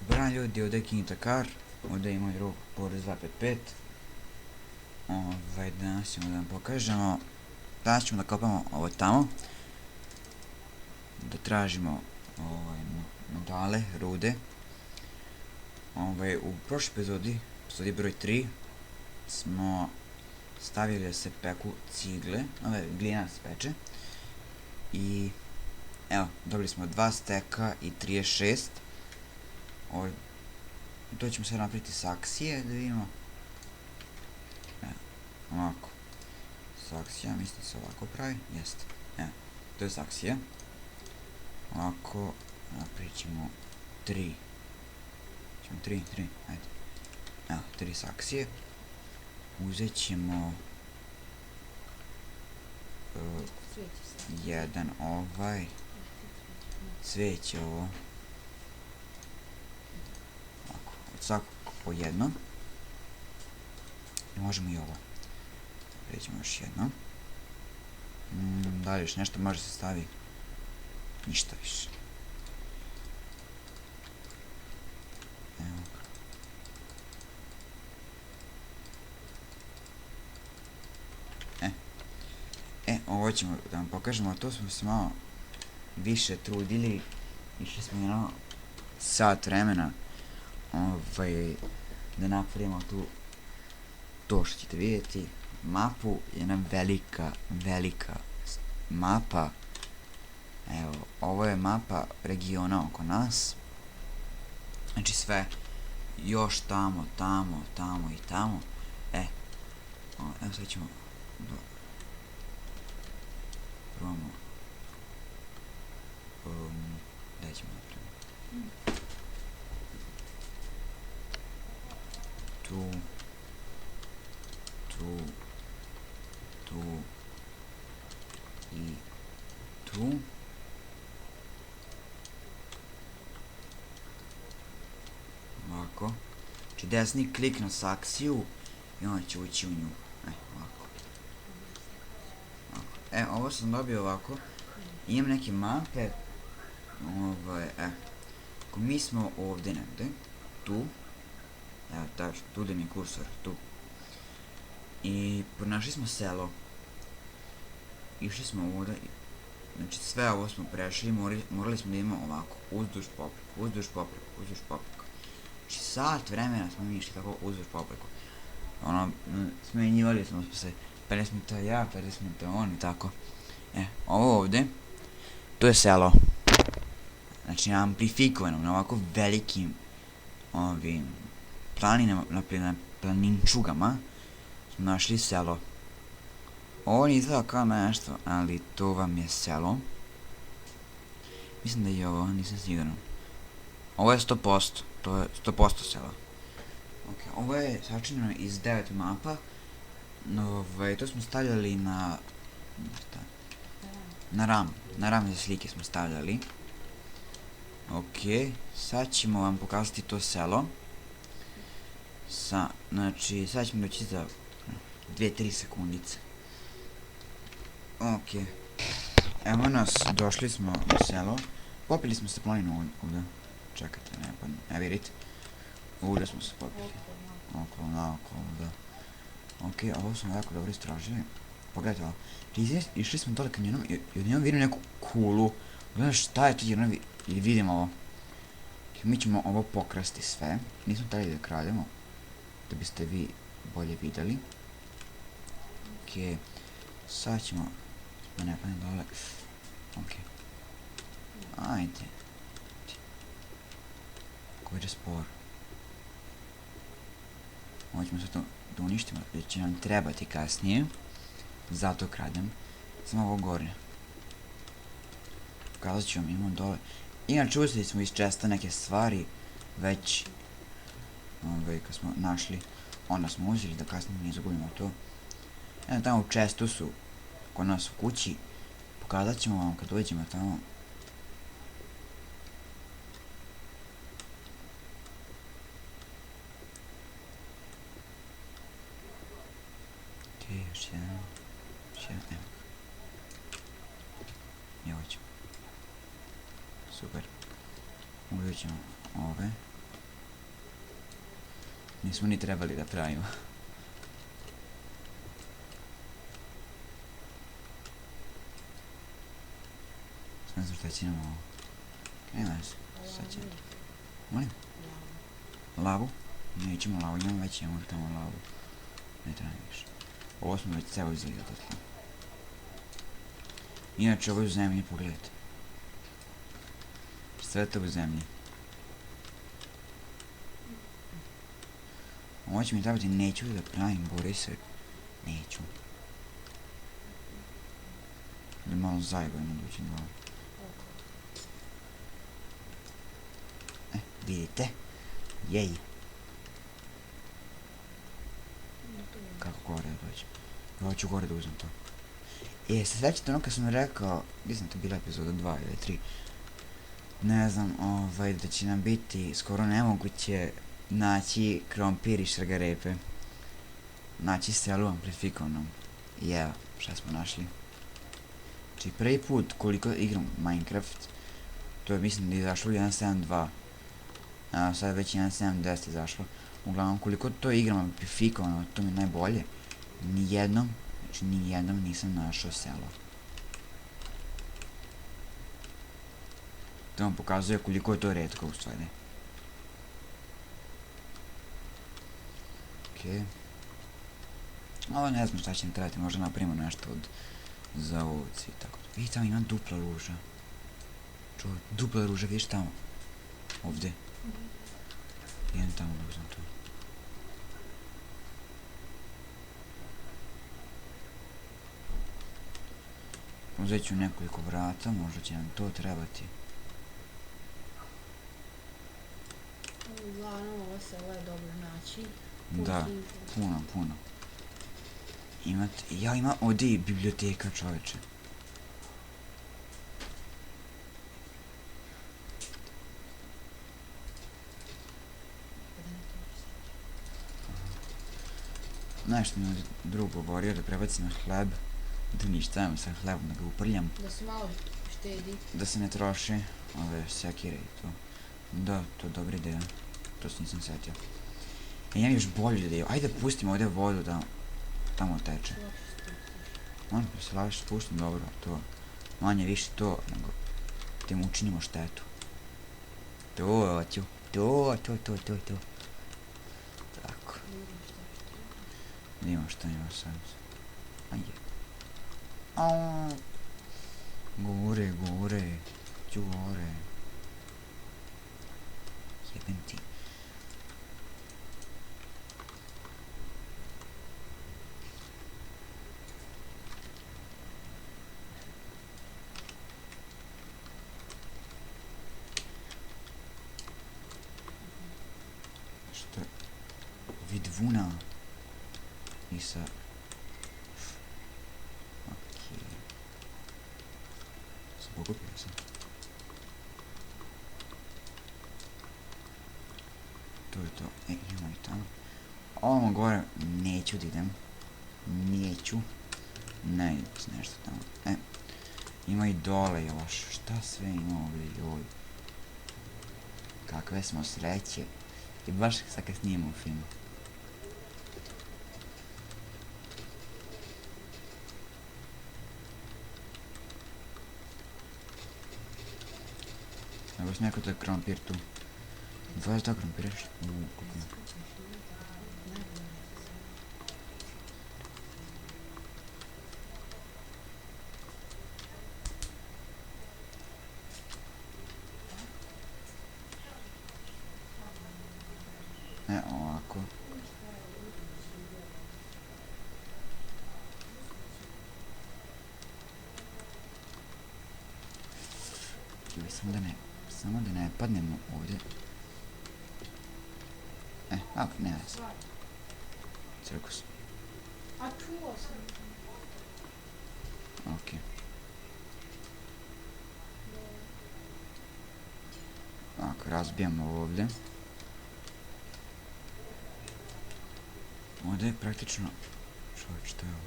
Bran ljudi, ovdje je King Takar, ovdje ima i rok Boris 255. Danas ćemo da vam pokažemo. Danas ćemo da kopamo ovo tamo. Da tražimo metale, rude. U prošloj epizodi broj 3, smo stavili da se peku cigle, glina se peče. I evo, dobili smo 2 steka i 36. To ćemo sad napraviti saksije, da vidimo. Ovako. Saksija, mislim da se ovako pravi, jeste. Evo, to je saksija. Ovako, napravit ćemo 3. Ćemo 3, ajde. Evo, 3 saksije. Uzet ćemo jedan cveće ovo. Ovako, od svakog po jedno. I možemo i ovo. Pređemo još jedno. Da li još nešto može se stavi? Ništa više. Evo. Ovo ćemo da vam pokažemo, a to smo se malo više trudili. Išli smo jedno sat vremena da napravimo tu to što ćete vidjeti. Mapu, jedna velika mapa. Evo, ovo je mapa regiona oko nas. Znači sve još tamo i tamo. Evo sad ćemo probamo da ćemo napraviti tu i tu. Ovako. Znači desni klik na saksiju i onda će ući u nju. Ovako. Ovo sam dobio ovako. Imam neke mape. Ako mi smo ovdje negdje. Tu. Evo, tu da mi je kursor. Tu. I pronašli smo selo. Išli smo ovdje. Znači sve ovo smo prešli. Morali smo da imamo ovako. Uzduž popriku. Znači sat vremena smo mi išli tako uzduž popriku. Smenjivali smo se 50 minuta ja, 50 minuta on i tako. Ovo ovdje, to je selo. Znači na amplifikovanom, na ovako velikim planinčugama smo našli selo. Ovo ne izgleda kao nešto, ali to vam je selo. Mislim da je ovo, nisam siguran. Ovo je 100%, to je 100% selo. Ovo je sačinjeno iz 9 mapa. To smo stavljali na RAM za slike smo stavljali. Sad ćemo vam pokazati to selo. Znači, sad ćemo doći za 2-3 sekundice. Evo nas, došli smo na selo. Popili smo se planinu ovdje. Čekajte, ne vidite. Ovdje smo se popili. Okolo, da. Ovo smo jako dobro istražili. Pogledajte ovo. Išli smo dole kanjonom i odjednom vidim neku kulu. Gledam šta je to jedno i vidimo ovo. Mi ćemo ovo pokrasti sve. Nismo tali da krademo. Da biste vi bolje vidjeli. Sad ćemo da ne padne dole. Ajde. Koji je spor. Ovo ćemo sve to da uništimo, jer će nam trebati kasnije. Zato kradem. Samo ovo gore. Pokazat ću vam, imam dole. Inače uzeli smo iz chesta neke stvari. Već kad smo našli, onda smo uzeli da kasnije ne izgubimo to. Tamo u chestu su kod nas u kući. Pokazat ćemo vam kad dođemo tamo. Još jedan, evo. I ovo ćemo. Super. Uzet ćemo ove. Nismo ni trebali da pravimo. Ne znam šta će nam ovo. Nema se, sad će. Molim? Lavu? Nećemo lavu, imamo već imamo tamo lavu. Ne treba više. Ovo smo već ceo uzeli od tla. Inače ovo je u zemlji, pogledajte. Sve to u zemlji. Ovo će mi trebati, neću da pravim, Borise. Neću. Da malo zajebajmo dođem do ovo. Vidite? Jej. Kako gore da dođem? Ja hoću gore da uzem to. Se svećate ono kad sam rekao, gdje sam to bila epizoda 2 ili 3, ne znam, da će nam biti skoro nemoguće naći krompir i šargarepe. Naći selu amplifikonom. I evo, šta smo našli. Znači prvi put koliko igram Minecraft, to je mislim da je izašlo 1.7.2. A sad je već 1.7.10 izašlo. Uglavnom koliko to igram amplifikovano, to mi je najbolje. Nijednom nisam našao selo. To vam pokazuje koliko je to retko u stvari. Okej. Ovo ne znam šta će mi trebati, možda napravimo nešto za ovci i tako. Vidi tamo ima dupla ruža. Čuj, dupla ruža, vidiš tamo. Ovdje. Idem tamo da uzem to. Uzet ću nekoliko vrata, možda će nam to trebati. Uglavnom ovo selo je dobro naći. Da, puno. Ja imam ovdje i biblioteka, čoveče. Znaš mi drug govorio da prebacim hleb, da ništa sa hlebom, da ga uprljam. Da se malo štedi. Da se ne troši ove sekire i to. Da, to je dobra ideja. To se nisam setio. Imam još bolju ideju. Ajde pustimo ovdje vodu da tamo teče. Molim da se laviš spustim, dobro, to. Manje više to, nego te mu učinimo štetu. To. Tako. Da imam šta ima sad. Ajde. Gore. Ću gore. Jebem ti. Što? Vidvuna. I sa... Okej. Se pokupio sam. To je to. Idemo i tamo. Ovamo gore neću da idem. Ne, nešto tamo. Ima i dole još. Šta sve ima ovdje, joj. Kakve smo sreće. I baš sad kad snijemo film. Evo sam neko to je krompir tu. 22 krompiraš? Koliko? Ovako. Samo da ne padnemo ovdje. Ok, ne veze. Cirkus. A čuo sam. Ok. Ovako, razbijamo ovdje. Ovdje je praktično... Čovječ, što je ovo?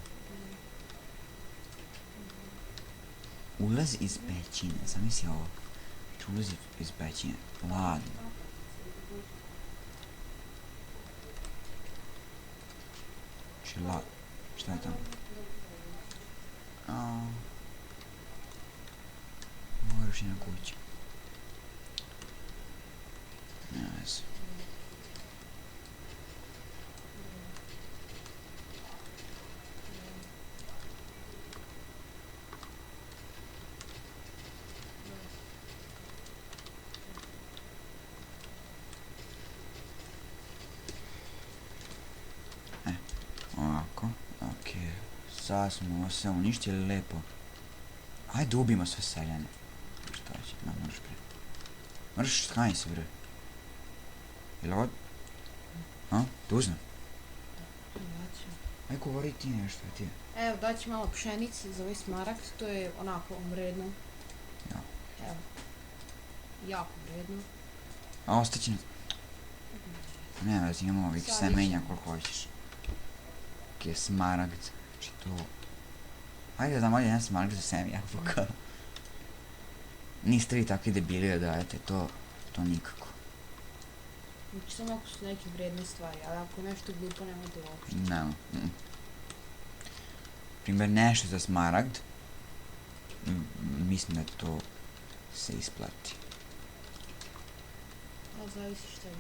Ulaz iz pećine, zamisli ovo. Ulaz iz pećine, ladno. Šta je tamo? Ovo je još jedna kuća. Nema veze. Ovako, okej. Sad smo ovo sve uništili lepo. Ajde ubijemo sve seljane. Šta će, moraš pre. Moraš skanji se bre. Jel ovo? Tužno. Aj govori ti nešto, ti. Evo, daći malo pšenice za ovaj smaragd, to je onako vredno. Ja. Evo. Jako vredno. A ostaće na... Ne vezi, imamo ovih semenja koliko hoćeš. Okej, smaragd. Znači to... Ajde da dam ovdje jedan smaragd za semi jabuka. Niste vi takvi debili da dajete to nikako. Znači samo ako su neke vredne stvari, ali ako nešto glupo nemojte uopšte. Ne. Primjer nešto za smaragd. Mislim da to se isplati. Ali zavisi šta je.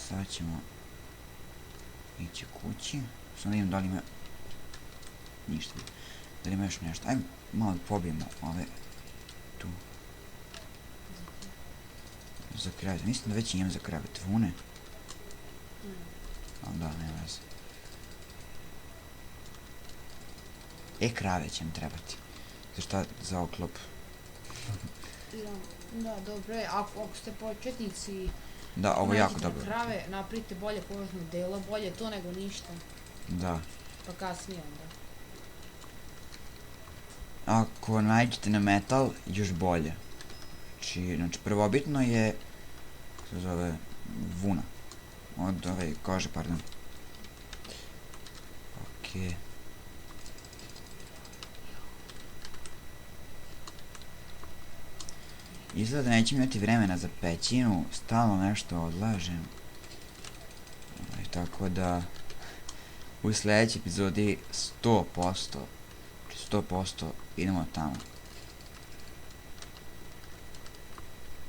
Sad ćemo ići kući. Sad vidim da li ima... Ništa. Da li ima još nešto. Ajmo malo pobijemo ove... Tu. Za krevet. Mislim da već imam za krevet. Vune. Ali da, nema veze. Krave će mi trebati. Za šta? Za oklop. Da, dobro je. Ako ste početnici... Da, ovo je jako dobro. Krave, napravite bolje površno delo, bolje to nego ništa. Da. Pa kasnije onda. Ako nađete na metal, još bolje. Znači prvobitno je... Kako se zove... Vuna. Od ove kože, pardon. Okej. Izgleda da nećem imati vremena za pećinu, stalno nešto odlažem. Tako da... U sljedećoj epizodi 100% idemo tamo.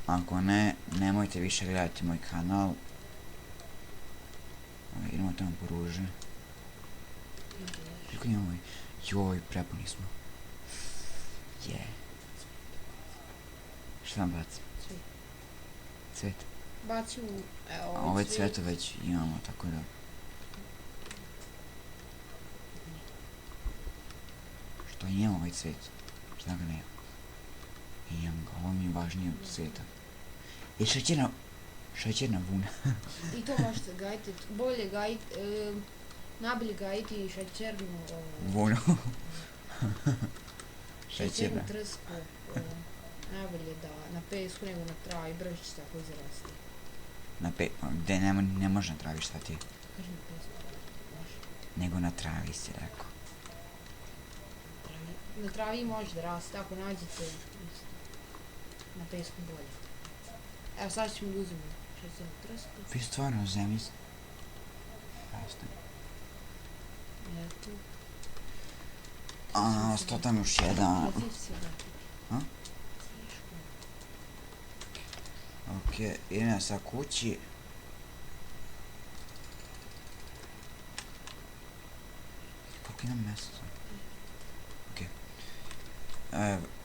Ako ne, nemojte više gledati moj kanal. Idemo tamo po ruže. Koliko imamo? Joj, prepuni smo. Šta vam bacim? Cvet. Baci u... A ove cvete već imamo, tako da... Što imamo ovaj cvet? Šta ga nema? Imam ga, ovo mi je važnije od cveta. Šećerna vuna. I to možete gajiti, bolje gajiti, najbolje gajiti šećernu... Vunu. Šećernu trsku. Najbolje da na pesku nego na travi, brže će tako izrasti. Gde ne može na travi, šta ti? Kažem pesku, može. Nego na travi si rekao. Na travi može da raste, ako nađete na pesku bolje. Evo sad ćemo uzeti šećernu trsku. Vi stvarno na zemlji raste. Eto. Ostao tam još jedan. Okej, idem ja sad kući. Koliko imam mjeseca? Okej.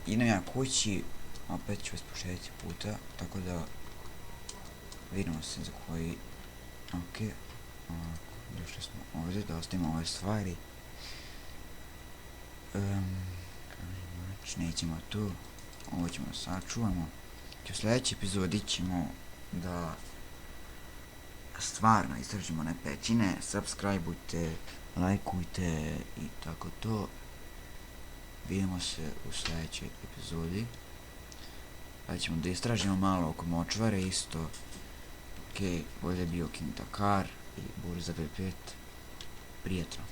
Idem ja kući, opet ću vas po sljedeći puta, tako da vidimo se za koji... Okej. Došli smo ovdje da ostavimo ove stvari. Nećemo tu. Ovo ćemo sačuvamo. U sljedećoj epizodi ćemo da stvarno istražimo one pećine, subscribeujte, lajkujte i tako to. Vidimo se u sljedećoj epizodi. Pa ćemo da istražimo malo oko močvare isto. Okej, ovdje je bio King Dakar i Burza V5. Prijetno.